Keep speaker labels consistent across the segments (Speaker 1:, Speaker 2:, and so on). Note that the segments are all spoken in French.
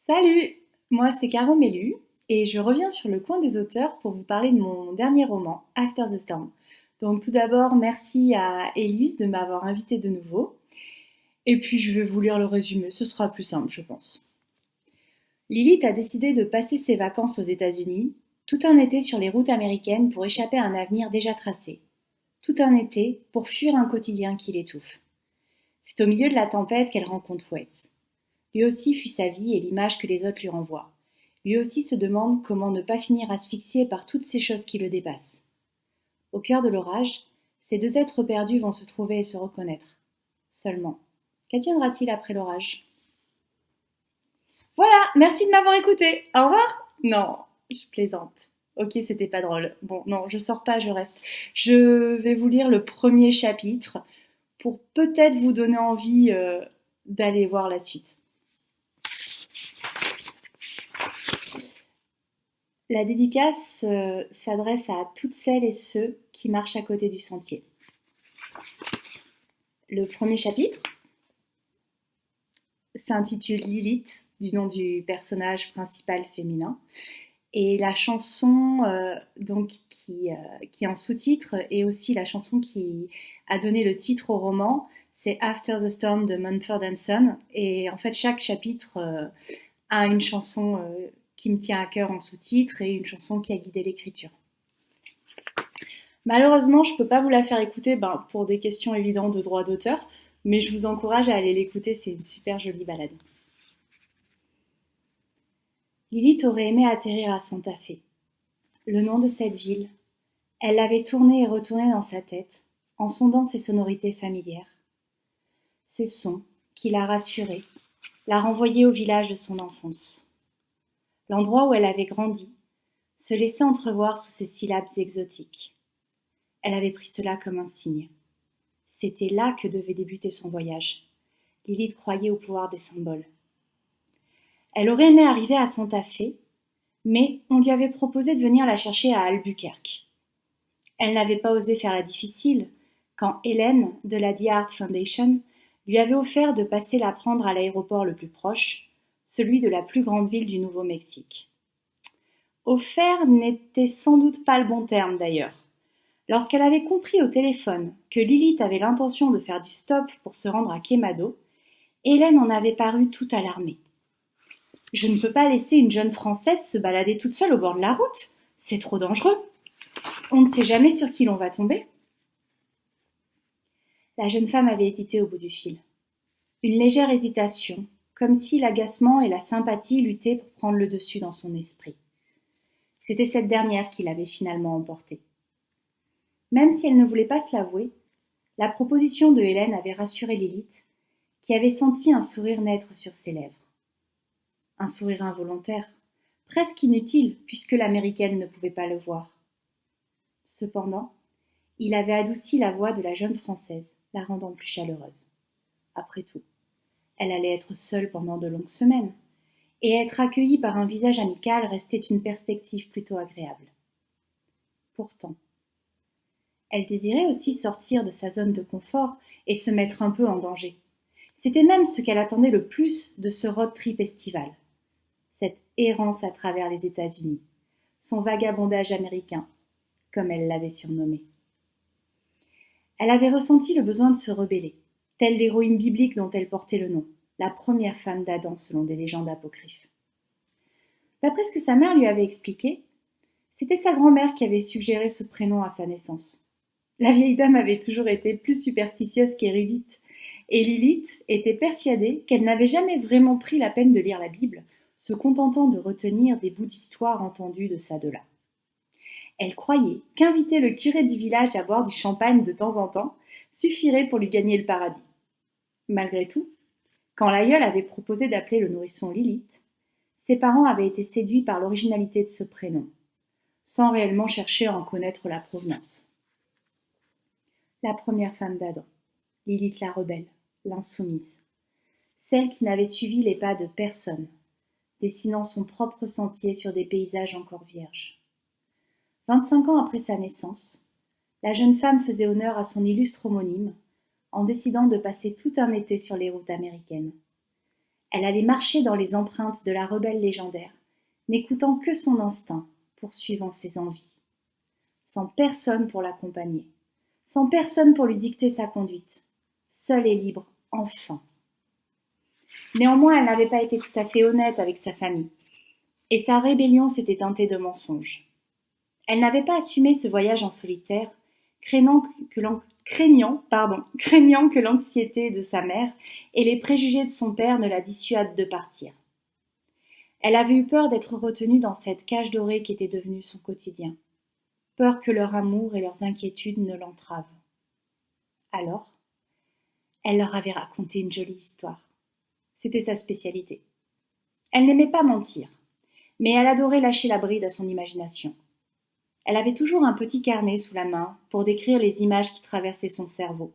Speaker 1: Salut! Moi c'est Caro Mélu et je reviens sur le coin des auteurs pour vous parler de mon dernier roman, After the Storm. Donc tout d'abord, merci à Élise de m'avoir invitée de nouveau. Et puis je vais vous lire le résumé, ce sera plus simple je pense. Lilith a décidé de passer ses vacances aux États-Unis, tout un été sur les routes américaines pour échapper à un avenir déjà tracé. Tout un été pour fuir un quotidien qui l'étouffe. C'est au milieu de la tempête qu'elle rencontre Wes. Lui aussi fuit sa vie et l'image que les autres lui renvoient. Lui aussi se demande comment ne pas finir asphyxié par toutes ces choses qui le dépassent. Au cœur de l'orage, ces deux êtres perdus vont se trouver et se reconnaître. Seulement, qu'adviendra-t-il après l'orage? Voilà, merci de m'avoir écouté. Au revoir. Non, je plaisante. Ok, c'était pas drôle. Bon, non, je sors pas, je reste. Je vais vous lire le premier chapitre pour peut-être vous donner envie d'aller voir la suite. La dédicace s'adresse à toutes celles et ceux qui marchent à côté du sentier. Le premier chapitre s'intitule Lilith, du nom du personnage principal féminin. Et la chanson qui est en sous-titre et aussi la chanson qui a donné le titre au roman, c'est After the Storm de Mumford & Son. Et en fait, chaque chapitre a une chanson qui me tient à cœur en sous-titre et une chanson qui a guidé l'écriture. Malheureusement, je peux pas vous la faire écouter pour des questions évidentes de droit d'auteur, mais je vous encourage à aller l'écouter, c'est une super jolie balade. Lilith aurait aimé atterrir à Santa Fe. Le nom de cette ville, elle l'avait tourné et retourné dans sa tête, en sondant ses sonorités familières. Ces sons qui la rassuraient, la renvoyaient au village de son enfance. L'endroit où elle avait grandi se laissait entrevoir sous ces syllabes exotiques. Elle avait pris cela comme un signe. C'était là que devait débuter son voyage. Lilith croyait au pouvoir des symboles. Elle aurait aimé arriver à Santa Fe, mais on lui avait proposé de venir la chercher à Albuquerque. Elle n'avait pas osé faire la difficile quand Hélène, de la The Art Foundation, lui avait offert de passer la prendre à l'aéroport le plus proche, celui de la plus grande ville du Nouveau-Mexique. Offert n'était sans doute pas le bon terme d'ailleurs. Lorsqu'elle avait compris au téléphone que Lilith avait l'intention de faire du stop pour se rendre à Quemado, Hélène en avait paru tout alarmée. « Je ne peux pas laisser une jeune Française se balader toute seule au bord de la route. C'est trop dangereux. On ne sait jamais sur qui l'on va tomber. » La jeune femme avait hésité au bout du fil. Une légère hésitation, comme si l'agacement et la sympathie luttaient pour prendre le dessus dans son esprit. C'était cette dernière qui l'avait finalement emportée. Même si elle ne voulait pas se l'avouer, la proposition de Hélène avait rassuré Lilith, qui avait senti un sourire naître sur ses lèvres. Un sourire involontaire, presque inutile puisque l'américaine ne pouvait pas le voir. Cependant, il avait adouci la voix de la jeune Française, la rendant plus chaleureuse. Après tout, elle allait être seule pendant de longues semaines, et être accueillie par un visage amical restait une perspective plutôt agréable. Pourtant, elle désirait aussi sortir de sa zone de confort et se mettre un peu en danger. C'était même ce qu'elle attendait le plus de ce road trip estival. Cette errance à travers les États-Unis, son vagabondage américain, comme elle l'avait surnommé. Elle avait ressenti le besoin de se rebeller, telle l'héroïne biblique dont elle portait le nom, la première femme d'Adam selon des légendes apocryphes. D'après ce que sa mère lui avait expliqué, c'était sa grand-mère qui avait suggéré ce prénom à sa naissance. La vieille dame avait toujours été plus superstitieuse qu'érudite, et Lilith était persuadée qu'elle n'avait jamais vraiment pris la peine de lire la Bible, se contentant de retenir des bouts d'histoire entendus de ça de là. Elle croyait qu'inviter le curé du village à boire du champagne de temps en temps suffirait pour lui gagner le paradis. Malgré tout, quand l'aïeul avait proposé d'appeler le nourrisson Lilith, ses parents avaient été séduits par l'originalité de ce prénom, sans réellement chercher à en connaître la provenance. La première femme d'Adam, Lilith la rebelle, l'insoumise, celle qui n'avait suivi les pas de personne, dessinant son propre sentier sur des paysages encore vierges. 25 ans après sa naissance, la jeune femme faisait honneur à son illustre homonyme en décidant de passer tout un été sur les routes américaines. Elle allait marcher dans les empreintes de la rebelle légendaire, n'écoutant que son instinct, poursuivant ses envies. Sans personne pour l'accompagner, sans personne pour lui dicter sa conduite, seule et libre, enfin. Néanmoins, elle n'avait pas été tout à fait honnête avec sa famille, et sa rébellion s'était teintée de mensonges. Elle n'avait pas assumé ce voyage en solitaire, craignant que l'anxiété de sa mère et les préjugés de son père ne la dissuadent de partir. Elle avait eu peur d'être retenue dans cette cage dorée qui était devenue son quotidien, peur que leur amour et leurs inquiétudes ne l'entravent. Alors, elle leur avait raconté une jolie histoire. C'était sa spécialité. Elle n'aimait pas mentir, mais elle adorait lâcher la bride à son imagination. Elle avait toujours un petit carnet sous la main pour décrire les images qui traversaient son cerveau,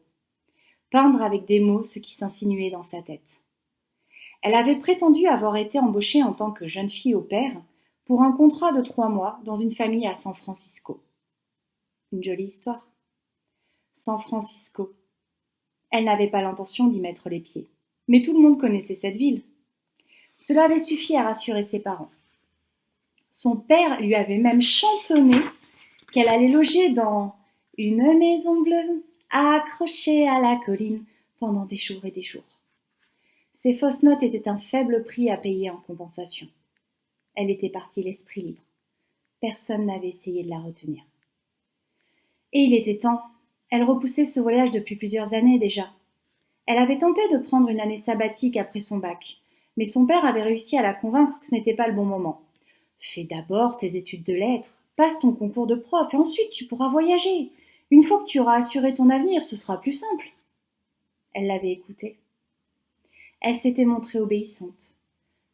Speaker 1: peindre avec des mots ce qui s'insinuait dans sa tête. Elle avait prétendu avoir été embauchée en tant que jeune fille au pair pour un contrat de 3 mois dans une famille à San Francisco. Une jolie histoire. San Francisco. Elle n'avait pas l'intention d'y mettre les pieds, mais tout le monde connaissait cette ville. Cela avait suffi à rassurer ses parents. Son père lui avait même chantonné qu'elle allait loger dans une maison bleue accrochée à la colline pendant des jours et des jours. Ces fausses notes étaient un faible prix à payer en compensation. Elle était partie l'esprit libre. Personne n'avait essayé de la retenir. Et il était temps. Elle repoussait ce voyage depuis plusieurs années déjà. Elle avait tenté de prendre une année sabbatique après son bac, mais son père avait réussi à la convaincre que ce n'était pas le bon moment. Fais d'abord tes études de lettres, passe ton concours de prof et ensuite tu pourras voyager. Une fois que tu auras assuré ton avenir, ce sera plus simple. Elle l'avait écouté. Elle s'était montrée obéissante,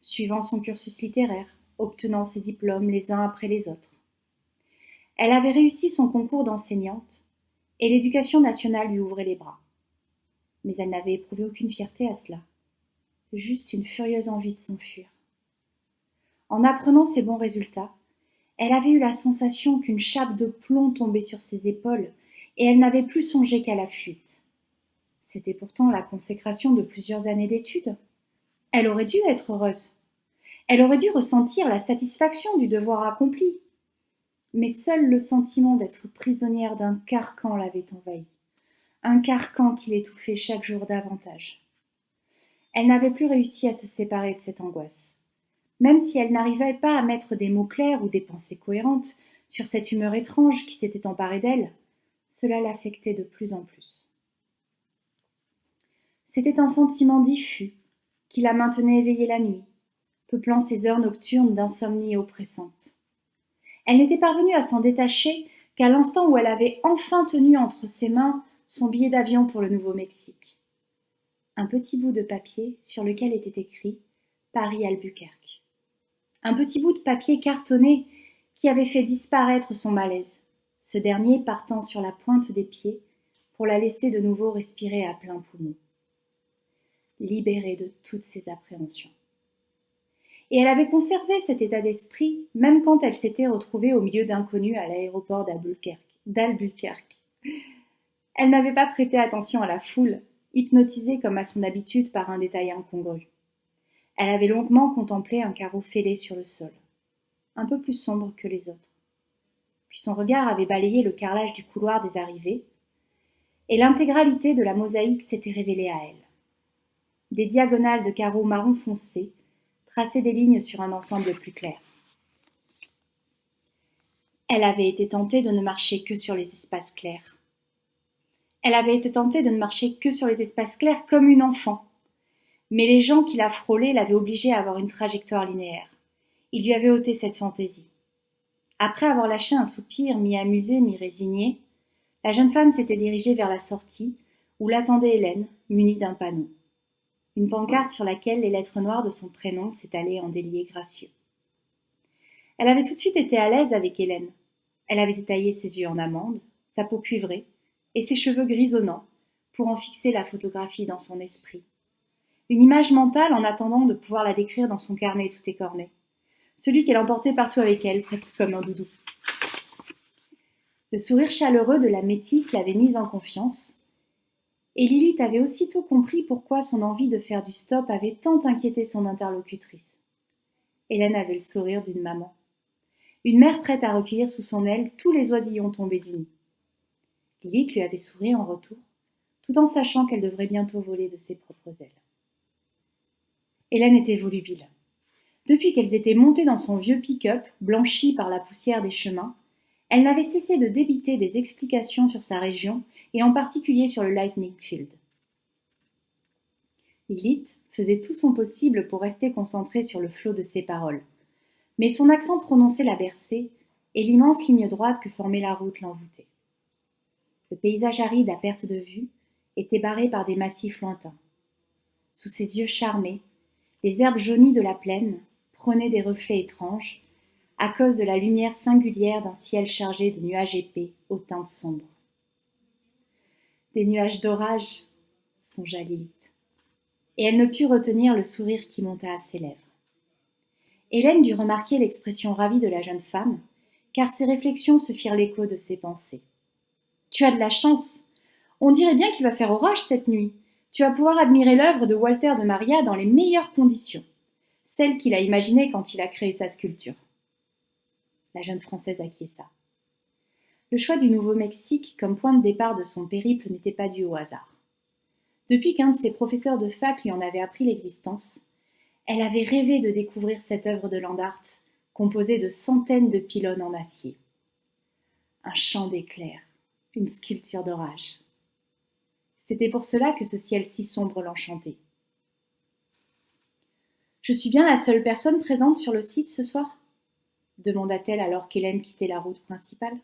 Speaker 1: suivant son cursus littéraire, obtenant ses diplômes les uns après les autres. Elle avait réussi son concours d'enseignante et l'éducation nationale lui ouvrait les bras. Mais elle n'avait éprouvé aucune fierté à cela, juste une furieuse envie de s'enfuir. En apprenant ses bons résultats, elle avait eu la sensation qu'une chape de plomb tombait sur ses épaules et elle n'avait plus songé qu'à la fuite. C'était pourtant la consécration de plusieurs années d'études. Elle aurait dû être heureuse. Elle aurait dû ressentir la satisfaction du devoir accompli. Mais seul le sentiment d'être prisonnière d'un carcan l'avait envahie. Un carcan qui l'étouffait chaque jour davantage. Elle n'avait plus réussi à se séparer de cette angoisse. Même si elle n'arrivait pas à mettre des mots clairs ou des pensées cohérentes sur cette humeur étrange qui s'était emparée d'elle, cela l'affectait de plus en plus. C'était un sentiment diffus qui la maintenait éveillée la nuit, peuplant ses heures nocturnes d'insomnie oppressante. Elle n'était parvenue à s'en détacher qu'à l'instant où elle avait enfin tenu entre ses mains son billet d'avion pour le Nouveau-Mexique. Un petit bout de papier sur lequel était écrit « Paris-Albuquerque ». Un petit bout de papier cartonné qui avait fait disparaître son malaise, ce dernier partant sur la pointe des pieds pour la laisser de nouveau respirer à plein poumon, libérée de toutes ses appréhensions. Et elle avait conservé cet état d'esprit même quand elle s'était retrouvée au milieu d'inconnus à l'aéroport d'Albuquerque. Elle n'avait pas prêté attention à la foule, hypnotisée comme à son habitude par un détail incongru. Elle avait longuement contemplé un carreau fêlé sur le sol, un peu plus sombre que les autres. Puis son regard avait balayé le carrelage du couloir des arrivées, et l'intégralité de la mosaïque s'était révélée à elle. Des diagonales de carreaux marron foncé traçaient des lignes sur un ensemble plus clair. Elle avait été tentée de ne marcher que sur les espaces clairs. Elle avait été tentée de ne marcher que sur les espaces clairs comme une enfant. Mais les gens qui la frôlaient l'avaient obligée à avoir une trajectoire linéaire. Ils lui avaient ôté cette fantaisie. Après avoir lâché un soupir mi-amusé, mi-résigné, la jeune femme s'était dirigée vers la sortie, où l'attendait Hélène, munie d'un panneau. Une pancarte sur laquelle les lettres noires de son prénom s'étalaient en déliés gracieux. Elle avait tout de suite été à l'aise avec Hélène. Elle avait détaillé ses yeux en amande, sa peau cuivrée, et ses cheveux grisonnants, pour en fixer la photographie dans son esprit. Une image mentale en attendant de pouvoir la décrire dans son carnet tout écorné. Celui qu'elle emportait partout avec elle, presque comme un doudou. Le sourire chaleureux de la métisse l'avait mise en confiance, Et Lilith avait aussitôt compris pourquoi son envie de faire du stop avait tant inquiété son interlocutrice. Hélène avait le sourire d'une maman. Une mère prête à recueillir sous son aile tous les oisillons tombés du nid. Lilith lui avait souri en retour, tout en sachant qu'elle devrait bientôt voler de ses propres ailes. Hélène était volubile. Depuis qu'elles étaient montées dans son vieux pick-up, blanchi par la poussière des chemins, elle n'avait cessé de débiter des explications sur sa région et en particulier sur le Lightning Field. Lilith faisait tout son possible pour rester concentrée sur le flot de ses paroles, mais son accent prononcé la berçait et l'immense ligne droite que formait la route l'envoûtait. Le paysage aride à perte de vue était barré par des massifs lointains. Sous ses yeux charmés, les herbes jaunies de la plaine prenaient des reflets étranges à cause de la lumière singulière d'un ciel chargé de nuages épais aux teintes sombres. Des nuages d'orage, songea Lilith, et elle ne put retenir le sourire qui monta à ses lèvres. Hélène dut remarquer l'expression ravie de la jeune femme, car ses réflexions se firent l'écho de ses pensées. « Tu as de la chance. On dirait bien qu'il va faire orage cette nuit. Tu vas pouvoir admirer l'œuvre de Walter de Maria dans les meilleures conditions, celle qu'il a imaginée quand il a créé sa sculpture. » La jeune Française acquiesça. Le choix du Nouveau-Mexique comme point de départ de son périple n'était pas dû au hasard. Depuis qu'un de ses professeurs de fac lui en avait appris l'existence, elle avait rêvé de découvrir cette œuvre de land art, composée de centaines de pylônes en acier. Un champ d'éclairs, une sculpture d'orage. C'était pour cela que ce ciel si sombre l'enchantait. « Je suis bien la seule personne présente sur le site ce soir ?» demanda-t-elle alors qu'Hélène quittait la route principale.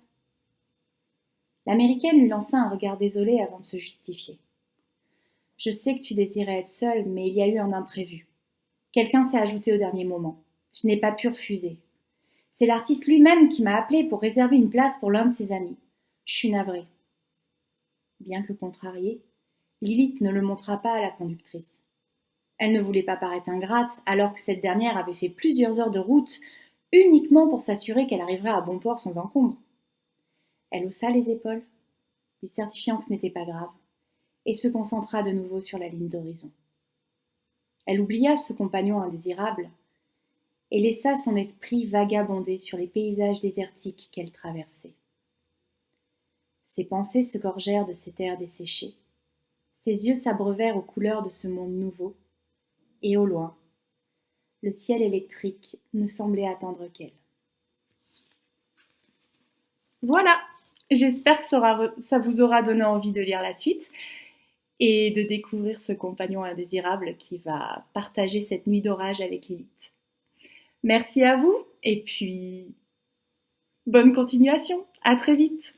Speaker 1: L'Américaine lui lança un regard désolé avant de se justifier. « Je sais que tu désirais être seule, mais il y a eu un imprévu. Quelqu'un s'est ajouté au dernier moment. Je n'ai pas pu refuser. C'est l'artiste lui-même qui m'a appelé pour réserver une place pour l'un de ses amis. Je suis navrée. » Bien que contrariée, Lilith ne le montra pas à la conductrice. Elle ne voulait pas paraître ingrate, alors que cette dernière avait fait plusieurs heures de route uniquement pour s'assurer qu'elle arriverait à bon port sans encombre. Elle haussa les épaules, lui certifiant que ce n'était pas grave, et se concentra de nouveau sur la ligne d'horizon. Elle oublia ce compagnon indésirable et laissa son esprit vagabonder sur les paysages désertiques qu'elle traversait. Ses pensées se gorgèrent de cet air desséché, ses yeux s'abreuvèrent aux couleurs de ce monde nouveau, et au loin, le ciel électrique ne semblait attendre qu'elle. Voilà, j'espère que ça vous aura donné envie de lire la suite et de découvrir ce compagnon indésirable qui va partager cette nuit d'orage avec Lilith. Merci à vous et puis bonne continuation, à très vite.